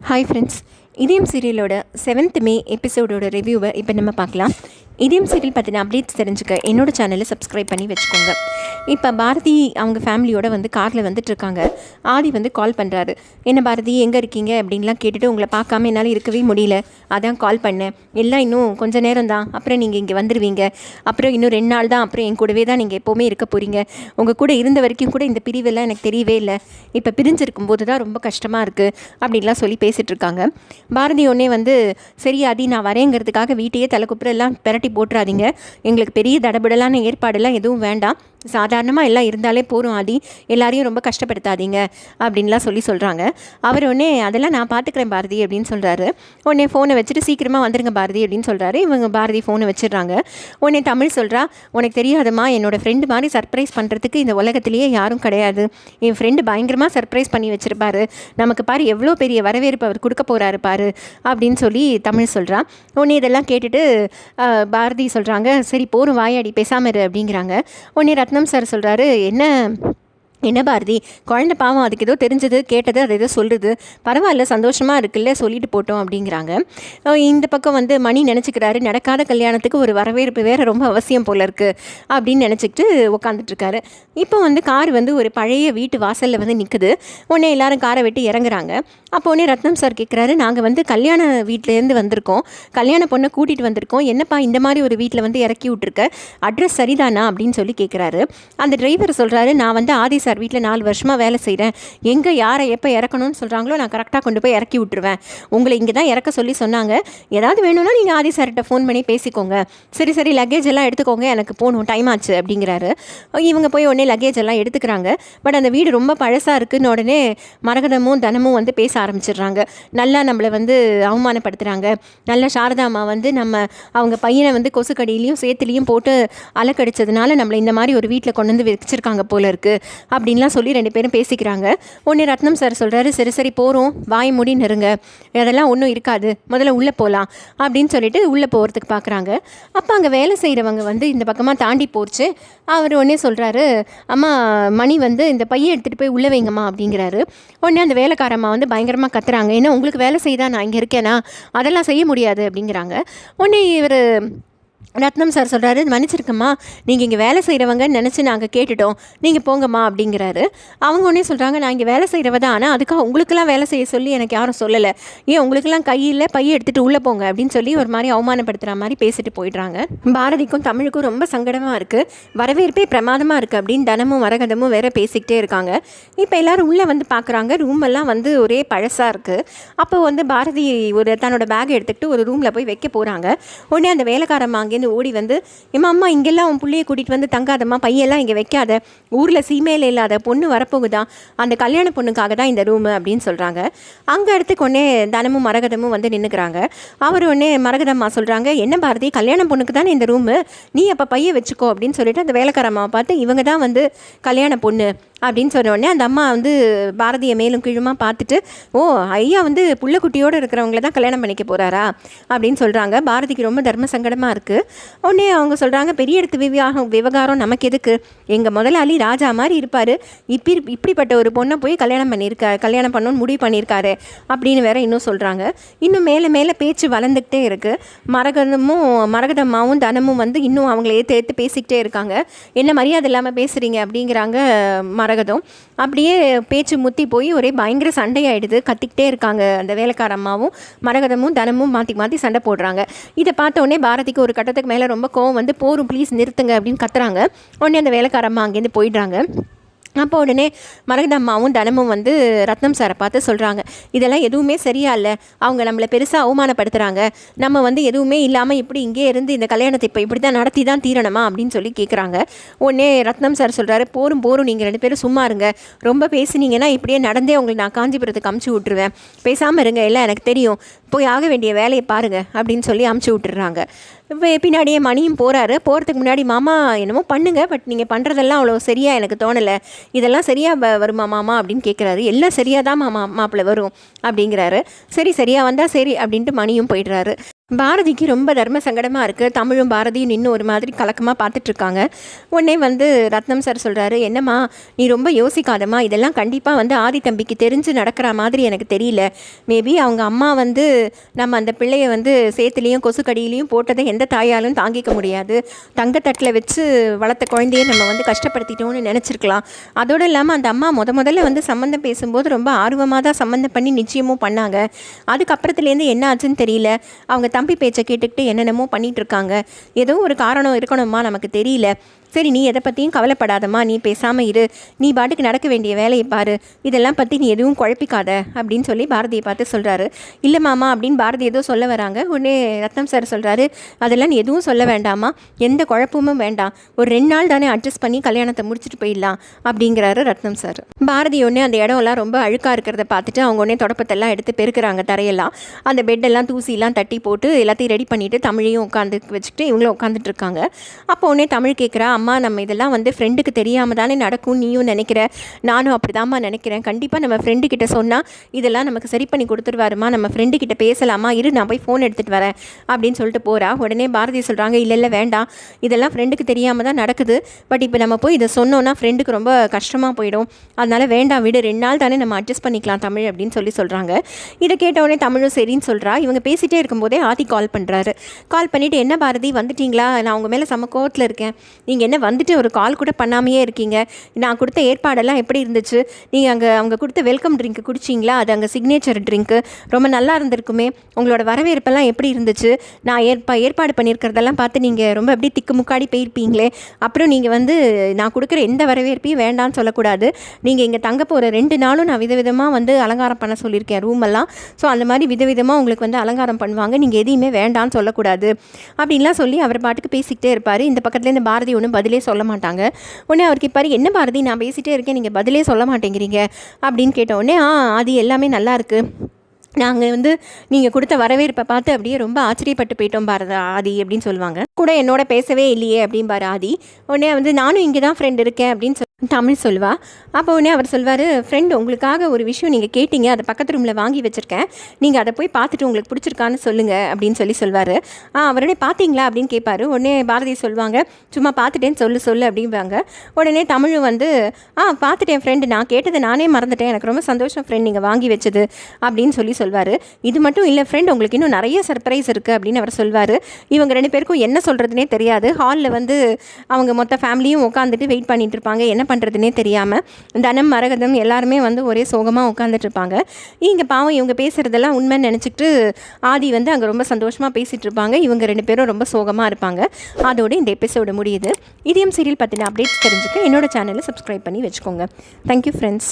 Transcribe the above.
Hi friends, இதயம் சீரியலோட 7th மே எபிசோடோட ரிவ்யூவை இப்போ நம்ம பார்க்கலாம். இதயம் சீரியல் பற்றின அப்டேட்ஸ் தெரிஞ்சுக்க என்னோட சேனலை சப்ஸ்கிரைப் பண்ணி வச்சுக்கோங்க. இப்போ பாரதி அவங்க ஃபேமிலியோடு வந்து காரில் வந்துட்டுருக்காங்க. ஆதி வந்து கால் பண்ணுறாரு. என்ன பாரதி, எங்கே இருக்கீங்க அப்படின்லாம் கேட்டுட்டு, உங்களை பார்க்காம என்னால் இருக்கவே முடியல, அதான் கால் பண்ணேன். எல்லாம் இன்னும் கொஞ்சம் நேரம் தான், அப்புறம் நீங்கள் இங்கே வந்துடுவீங்க. அப்புறம் இன்னும் 2 நாள் தான், அப்புறம் என் கூடவே தான் நீங்கள் எப்போவுமே இருக்க போகிறீங்க. உங்கள் கூட இருந்த வரைக்கும் கூட இந்த பிரிவெல்லாம் எனக்கு தெரியவே இல்லை. இப்போ பிரிஞ்சிருக்கும் போது தான் ரொம்ப கஷ்டமாக இருக்குது அப்படின்லாம் சொல்லி பேசிகிட்டு இருக்காங்க. பாரதி ஒன்னே வந்து, சரி ஆதி, நான் வரேங்கிறதுக்காக வீட்டையே தலைக்குப்புறெல்லாம் பெரட்டி போட்டுறாதீங்க. எங்களுக்கு பெரிய தடபடலான ஏற்பாடெல்லாம் எதுவும் வேண்டாம், சாதாரணமாக எல்லாம் இருந்தாலே போகிறோம் ஆதி, எல்லாரையும் ரொம்ப கஷ்டப்படுத்தாதீங்க அப்படின்லாம் சொல்கிறாங்க. அவர் உடனே, அதெல்லாம் நான் பார்த்துக்கிறேன் பாரதி அப்படின்னு சொல்கிறாரு. உடனே ஃபோனை வச்சுட்டு சீக்கிரமாக வந்துருங்க பாரதி அப்படின்னு சொல்கிறாரு. இவங்க பாரதி ஃபோனை வச்சிடுறாங்க. உடனே தமிழ் சொல்கிறா, உனக்கு தெரியாதம்மா, என்னோடய ஃப்ரெண்டு மாதிரி சர்ப்ரைஸ் பண்ணுறதுக்கு இந்த உலகத்திலேயே யாரும் கிடையாது. என் ஃப்ரெண்டு பயங்கரமாக சர்ப்ரைஸ் பண்ணி வச்சுருப்பாரு, நமக்கு பாரு எவ்வளோ பெரிய வரவேற்பு அவர் கொடுக்க போகிறாரு பாரு அப்படின்னு சொல்லி தமிழ் சொல்கிறா. உடனே இதெல்லாம் கேட்டுட்டு பாரதி சொல்கிறாங்க, சரி போரும் வாயாடி பேசாம இரு அப்படிங்கிறாங்க. உடனே ரத்னம் சார் சொல்கிறாரு, என்ன பாரதி, குழந்தை பாவம், அதுக்கு ஏதோ தெரிஞ்சது கேட்டது அது ஏதோ சொல்லுது, பரவாயில்ல சந்தோஷமாக இருக்குல்ல, சொல்லிட்டு போட்டோம் அப்படிங்கிறாங்க. இந்த பக்கம் வந்து மணி நினச்சிக்கிறாரு, நடக்காத கல்யாணத்துக்கு ஒரு வரவேற்பு வேறு ரொம்ப அவசியம் போல இருக்குது அப்படின்னு நினச்சிக்கிட்டு உட்காந்துட்ருக்காரு. இப்போ வந்து கார் வந்து ஒரு பழைய வீட்டு வாசலில் வந்து நிற்குது. உடனே எல்லாரும் காரை விட்டு இறங்குறாங்க. அப்போ உடனே ரத்னம் சார் கேட்குறாரு, நாங்கள் வந்து கல்யாண வீட்டிலேருந்து வந்திருக்கோம், கல்யாண பொண்ணை கூட்டிகிட்டு வந்திருக்கோம், என்னப்பா இந்த மாதிரி ஒரு வீட்டில் வந்து இறக்கி விட்ருக்க, அட்ரஸ் சரிதானா அப்படின்னு சொல்லி கேட்குறாரு. அந்த டிரைவர் சொல்கிறாரு, நான் வந்து ஆதி சார் வீட்டில் 4 வருஷமாக வேலை செய்கிறேன், எங்கே யாரை எப்போ இறக்கணும்னு சொல்கிறாங்களோ நான் கரெக்டாக கொண்டு போய் இறக்கி விட்டுருவேன், உங்களை இங்கே தான் இறக்க சொல்லி சொன்னாங்க, ஏதாவது வேணும்னா நீங்கள் ஆதி சார்கிட்ட ஃபோன் பண்ணி பேசிக்கோங்க, சரி சரி லக்கேஜ் எல்லாம் எடுத்துக்கோங்க, எனக்கு போகணும், டைம் ஆச்சு அப்படிங்கிறாரு. இவங்க போய் உடனே லக்கேஜ் எல்லாம் எடுத்துக்கிறாங்க. பட் அந்த வீடு ரொம்ப பழசாக இருக்குன்னு உடனே மரகதமும் தனமும் வந்து பேச ஆரம்பிச்சிடுறாங்க. நல்லா நம்மளை வந்து அவமானப்படுத்துகிறாங்க, நல்லா சாரதாமா வந்து அவங்க பையனை வந்து கொசுக்கடியிலையும் சேத்துலேயும் போட்டு அலக்கடிச்சதுனால நம்மளை இந்த மாதிரி ஒரு வீட்டில் கொண்டு வந்து வச்சிருக்காங்க போல இருக்குது அப்படின்லாம் சொல்லி 2 பேரும் பேசிக்கிறாங்க. உடனே ரத்னம் சார் சொல்கிறாரு, சரி சரி போகிறோம், வாய் மூடி நெருங்க, அதெல்லாம் ஒன்றும் இருக்காது, முதல்ல உள்ளே போகலாம் அப்படின்னு சொல்லிட்டு உள்ளே போகிறதுக்கு பார்க்குறாங்க. அப்போ அங்கே வேலை செய்கிறவங்க வந்து இந்த பக்கமாக தாண்டி போச்சு. அவர் உடனே சொல்கிறாரு, அம்மா மணி வந்து இந்த பையை எடுத்துகிட்டு போய் உள்ளே வைங்கம்மா அப்படிங்கிறாரு. உடனே அந்த வேலைக்காரம்மா வந்து பயங்கரமாக கத்துறாங்க, ஏன்னா உங்களுக்கு வேலை செய்தா நான் இங்கே இருக்கேனா, அதெல்லாம் செய்ய முடியாது அப்படிங்கிறாங்க. உடனே இவர் ரத்னம் சார் சொல்கிறாரு, மன்னிச்சிருக்கம்மா, நீங்கள் இங்கே வேலை செய்கிறவங்கன்னு நினச்சி நாங்கள் கேட்டுட்டோம், நீங்கள் போங்கம்மா அப்படிங்கிறாரு. அவங்க ஒன்றே சொல்கிறாங்க, நான் இங்கே வேலை செய்கிறவ தான், ஆனால் அதுக்காக உங்களுக்கெல்லாம் வேலை செய்ய சொல்லி எனக்கு யாரும் சொல்லலை, ஏன் உங்களுக்கெல்லாம் கையில் பையை எடுத்துகிட்டு உள்ளே போங்க அப்படின்னு சொல்லி ஒரு மாதிரி அவமானப்படுத்துகிற மாதிரி பேசிட்டு போயிடுறாங்க. பாரதிக்கும் தமிழுக்கும் ரொம்ப சங்கடமாக இருக்குது, வரவேற்பே பிரமாதமாக இருக்குது அப்படின்னு தனமும் மரகதமும் வேற பேசிக்கிட்டே இருக்காங்க. இப்போ எல்லோரும் உள்ளே வந்து பார்க்குறாங்க, ரூம் எல்லாம் வந்து ஒரே பழசாக இருக்குது. அப்போ வந்து பாரதி தன்னோட பேக்கை எடுத்துக்கிட்டு ஒரு ரூமில் போய் வைக்க போகிறாங்க. உடனே அந்த வேலைக்காரம்மா அங்கேருந்து ஓடி வந்து, அம்மா இங்கெல்லாம் உன் பிள்ளையை கூட்டிகிட்டு வந்து தங்காதம்மா, பையெல்லாம் இங்கே வைக்காத, ஊரில் சீமையில் இல்லாத பொண்ணு வரப்போகுதான், அந்த கல்யாண பொண்ணுக்காக தான் இந்த ரூமு அப்படின்னு சொல்கிறாங்க. அங்கே இடத்துக்கு ஒன்னே தனமும் மரகதமும் வந்து நின்றுக்கிறாங்க. அவர் ஒன்னே மரகதம்மா சொல்கிறாங்க, என்ன பாரதி, கல்யாண பொண்ணுக்கு தானே இந்த ரூமு, நீ அப்போ பையை வச்சுக்கோ அப்படின்னு சொல்லிட்டு அந்த வேலைக்காரம்மாவை பார்த்து, இவங்க தான் வந்து கல்யாண பொண்ணு அப்படின்னு சொன்ன உடனே அந்த அம்மா வந்து பாரதியை மேலும் கீழுமா பார்த்துட்டு, ஓ ஐயா வந்து புள்ளக்குட்டியோடு இருக்கிறவங்கள தான் கல்யாணம் பண்ணிக்க போகிறாரா அப்படின்னு சொல்கிறாங்க. பாரதிக்கு ரொம்ப தர்ம சங்கடமாக இருக்குது. உடனே அவங்க சொல்கிறாங்க, பெரிய இடத்து விவகாரம் நமக்கு எதுக்கு, எங்கள் முதலாளி ராஜா மாதிரி இருப்பார், இப்படிப்பட்ட ஒரு பொண்ணை போய் கல்யாணம் பண்ணணும்னு முடிவு பண்ணியிருக்காரு அப்படின்னு வேற இன்னும் சொல்கிறாங்க. இன்னும் மேலே மேலே பேச்சு வளர்ந்துக்கிட்டே இருக்குது. மரகதம்மாவும் தனமும் வந்து இன்னும் அவங்கள ஏற்று பேசிக்கிட்டே இருக்காங்க. என்ன மரியாதை இல்லாமல் பேசுகிறீங்க அப்படிங்கிறாங்க மரகதம். அப்படியே பேச்சு முத்தி போய் ஒரே பயங்கர சண்டையாயிடுது, கத்திக்கிட்டே இருக்காங்க அந்த வேலைக்கார அம்மாவும் மரகதமும் தனமும் மாற்றி மாற்றி சண்டை போடுறாங்க. இதை பார்த்த உடனே பாரதிக்கு ஒரு கட்டத்துக்கு மேலே ரொம்ப கோவம் வந்து, போரும் ப்ளீஸ் நிறுத்துங்க அப்படின்னு கத்துறாங்க. உடனே அந்த வேலைக்கார அம்மா அங்கேருந்து போயிடுறாங்க. அப்போ உடனே மரகதம்மாவும் தனமும் வந்து ரத்னம் சாரை பார்த்து சொல்கிறாங்க, இதெல்லாம் எதுவுமே சரியா இல்லை, அவங்க நம்மளை பெருசாக அவமானப்படுத்துகிறாங்க, நம்ம வந்து எதுவுமே இல்லாமல் இப்படி இங்கே இருந்து இந்த கல்யாணத்தை இப்போ இப்படி தான் நடத்தி தான் தீரணுமா அப்படின்னு சொல்லி கேட்குறாங்க. உடனே ரத்னம் சார் சொல்கிறாரு, போரும் நீங்கள் 2 பேரும் சும்மா இருங்க, ரொம்ப பேசுனீங்கன்னா இப்படியே நடந்தே உங்களை நான் காஞ்சிபுரத்துக்கு அமுச்சு விட்டுருவேன், பேசாமல் இருங்க, எல்லாம் எனக்கு தெரியும், போய் ஆக வேண்டிய வேலையை பாருங்கள் அப்படின்னு சொல்லி அமுச்சு விட்டுறாங்க. பின்னாடியே மணியும் போகிறதுக்கு முன்னாடி, மாமா என்னமோ பண்ணுங்க, பட் நீங்கள் பண்ணுறதெல்லாம் அவ்வளோ சரியாக எனக்கு தோணலை, இதெல்லாம் சரியாக வருமா மாமா அப்படின்னு கேட்குறாரு. எல்லாம் சரியாக தான் மாப்பிள்ளை வரும் அப்படிங்கிறாரு. சரி சரியாக வந்தால் சரி அப்படின்ட்டு மணியும் போயிடுறாரு. பாரதிக்கு ரொம்ப தர்ம சங்கடமாக இருக்குது. தமிழும் பாரதியும் நின்று ஒரு மாதிரி கலக்கமாக பார்த்துட்ருக்காங்க. உடனே வந்து ரத்னம் சார் சொல்கிறாரு, என்னம்மா நீ ரொம்ப யோசிக்காதம்மா, இதெல்லாம் கண்டிப்பாக வந்து ஆதி தம்பிக்கு தெரிஞ்சு நடக்கிற மாதிரி எனக்கு தெரியல. மேபி அவங்க அம்மா வந்து நம்ம அந்த பிள்ளையை வந்து சேத்துலேயும் கொசுக்கடியிலையும் போட்டதை எந்த தாயாலும் தாங்கிக்க முடியாது. தங்கத்தட்டில் வச்சு வளர்த்த குழந்தைய நம்ம வந்து கஷ்டப்படுத்திட்டோன்னு நினச்சிருக்கலாம். அதோடு இல்லாமல் அந்த அம்மா முதல்ல வந்து சம்மந்தம் பேசும்போது ரொம்ப ஆர்வமாக தான் சம்மந்தம் பண்ணி நிச்சயமும் பண்ணாங்க. அதுக்கப்புறத்துலேருந்து என்ன ஆச்சுன்னு தெரியல. அவங்க தம்பி பேச்சை கேட்டுக்கிட்டு என்னென்னமோ பண்ணிகிட்டு இருக்காங்க. ஏதோ ஒரு காரணம் இருக்கணுமா, நமக்கு தெரியல. சரி, நீ எதை பற்றியும் கவலைப்படாதம்மா, நீ பேசாமல் இரு, நீ பாட்டுக்கு நடக்க வேண்டிய வேலையை பாரு, இதெல்லாம் பற்றி நீ எதுவும் குழப்பிக்காத அப்படின்னு சொல்லி பாரதியை பார்த்து சொல்கிறாரு. இல்லை மாமா அப்படின்னு பாரதி ஏதோ சொல்ல வராங்க. உடனே ரத்னம் சார் சொல்கிறாரு, அதெல்லாம் நீ எதுவும் சொல்ல வேண்டாமா, எந்த குழப்பமும் வேண்டாம், ஒரு 2 நாள் தானே அட்ஜஸ்ட் பண்ணி கல்யாணத்தை முடிச்சுட்டு போயிடலாம் அப்படிங்கிறாரு ரத்னம் சார். பாரதி ஒன்றே அந்த இடம்லாம் ரொம்ப அழுக்காக இருக்கிறத பார்த்துட்டு அவங்க உடனே தொடப்பத்தெல்லாம் எடுத்து பெருக்கிறாங்க, தரையெல்லாம் அந்த பெட்டெல்லாம் தூசிலாம் தட்டி போட்டு எல்லாத்தையும் ரெடி பண்ணிவிட்டு தமிழையும் உட்காந்து வச்சுக்கிட்டு இவங்களும் உட்காந்துட்டு இருக்காங்க. அப்போ உடனே தமிழ் கேட்குறா, அம்மா நம்ம இதெல்லாம் வந்து ஃப்ரெண்டுக்கு தெரியாமல் தானே நடக்கும், நீயும் நினைக்கிற, நானும் அப்படி தான்மா நினைக்கிறேன். கண்டிப்பாக நம்ம ஃப்ரெண்டுக்கிட்ட சொன்னால் இதெல்லாம் நமக்கு சரி பண்ணி கொடுத்துருவாருமா, நம்ம ஃப்ரெண்டுக்கிட்ட பேசலாமா, இரு நான் போய் ஃபோன் எடுத்துகிட்டு வரேன் அப்படின்னு சொல்லிட்டு போகிறா. உடனே பாரதி சொல்கிறாங்க, இல்லை வேண்டாம், இதெல்லாம் ஃப்ரெண்டுக்கு தெரியாமல் தான் நடக்குது. பட் இப்போ நம்ம போய் இதை சொன்னோன்னா ஃப்ரெண்டுக்கு ரொம்ப கஷ்டமாக போயிடும். அதனால் வேண்டாம் விடு, 2 நாள் தானே நம்ம அட்ஜஸ்ட் பண்ணிக்கலாம் தமிழ் அப்படின்னு சொல்கிறாங்க. இதை கேட்டவுடனே தமிழும் சரின்னு சொல்கிறா. இவங்க பேசிகிட்டே இருக்கும்போதே ஆதி கால் பண்ணுறாரு. கால் பண்ணிவிட்டு, என்ன பாரதி வந்துட்டிங்களா, நான் உங்கள் மேலே செம்ம கோவத்தில் இருக்கேன், நீங்கள் என்ன வந்துட்டு ஒரு கால் கூட பண்ணாமையே இருக்கீங்க, நான் கொடுத்த ஏற்பாடெல்லாம் எப்படி இருந்துச்சு, நீங்கள் அவங்க கொடுத்த வெல்கம் ட்ரிங்க் குடிச்சிங்களா, அது அங்கே சிக்னேச்சர் ட்ரிங்க்கு ரொம்ப நல்லா இருந்திருக்குமே, உங்களோட வரவேற்பெல்லாம் எப்படி இருந்துச்சு, நான் ஏற்பாடு பண்ணியிருக்கிறதெல்லாம் பார்த்து நீங்கள் ரொம்ப எப்படி திக்கு முக்காடி போயிருப்பீங்களே, அப்புறம் நீங்கள் வந்து நான் கொடுக்குற எந்த வரவேற்பையும் வேண்டான்னு சொல்லக்கூடாது, நீங்கள் இங்கே தங்க போகிற 2 நாளும் நான் விதவிதமாக வந்து அலங்காரம் பண்ண சொல்லியிருக்கேன் ரூமெல்லாம், ஸோ அந்த மாதிரி விதவிதமாக உங்களுக்கு வந்து அலங்காரம் பண்ணுவாங்க, நீங்கள் எதையுமே வேண்டான்னு சொல்லக்கூடாது அப்படின்லாம் சொல்லி அவர் பாட்டுக்கு பேசிக்கிட்டே இருப்பார். இந்த பக்கத்துலேருந்து பாரதி ஒன்றும் பதிலே சொல்ல மாட்டாங்க. உடனே அவருக்கு பாரு, என்ன பாரதி நான் பேசிகிட்டே இருக்கேன், நீங்கள் பதிலே சொல்ல மாட்டேங்கிறீங்க அப்படின்னு கேட்ட உடனே, அது எல்லாமே நல்லா இருக்குது, நாங்கள் வந்து நீங்கள் கொடுத்த வரவேற்பை பார்த்து அப்படியே ரொம்ப ஆச்சரியப்பட்டு போயிட்டோம் ஆதி அப்படின்னு சொல்லுவாங்க. கூட என்னோட பேசவே இல்லையே அப்படின்பாரு ஆதி. உடனே வந்து நானும் இங்கே தான் ஃப்ரெண்ட் இருக்கேன் அப்படின்னு தமிழ் சொல்வா. அப்போ உடனே அவர் சொல்வார், ஃப்ரெண்ட் உங்களுக்காக ஒரு விஷயம் நீங்கள் கேட்டீங்க, அதை பக்கத்து ரூமில் வாங்கி வச்சுருக்கேன், நீங்கள் அதை போய் பார்த்துட்டு உங்களுக்கு பிடிச்சிருக்கான்னு சொல்லுங்கள் அப்படின்னு சொல்வார். அவருடைய பார்த்தீங்களா அப்படின்னு கேட்பாரு. உடனே பாரதி சொல்லுவாங்க, சும்மா பார்த்துட்டேன்னு சொல்லு அப்படிம்பாங்க. உடனே தமிழும் வந்து பார்த்துட்டேன் ஃப்ரெண்டு, நான் கேட்டதை நானே மறந்துட்டேன், எனக்கு ரொம்ப சந்தோஷம் ஃப்ரெண்ட் நீங்கள் வாங்கி வச்சது அப்படின்னு சொல்வார். இது மட்டும் இல்லை ஃப்ரெண்ட், உங்களுக்கு இன்னும் நிறைய சர்ப்ரைஸ் இருக்குது அப்படின்னு அவர் சொல்வார். இவங்க 2 பேருக்கும் என்ன சொல்கிறதுனே தெரியாது. ஹாலில் வந்து அவங்க மொத்த ஃபேமிலியும் உட்காந்துட்டு வெயிட் பண்ணிட்டு இருப்பாங்க, என்ன பண்ணுறதுனே தெரியாமல். தனம் மரகதம் எல்லாருமே வந்து ஒரே சோகமாக உட்காந்துட்ருப்பாங்க. இங்கே பாவம் இவங்க பேசுகிறதெல்லாம் உண்மைன்னு நினச்சிக்கிட்டு ஆதி வந்து அங்கே ரொம்ப சந்தோஷமாக பேசிகிட்டு இருப்பாங்க. இவங்க 2 பேரும் ரொம்ப சோகமாக இருப்பாங்க. அதோடு இந்த எபிசோடு முடியுது. இதயம் சீரியல் பற்றின அப்டேட்ஸ் தெரிஞ்சுக்க என்னோட சேனலை சப்ஸ்கிரைப் பண்ணி வச்சுக்கோங்க. Thank you friends.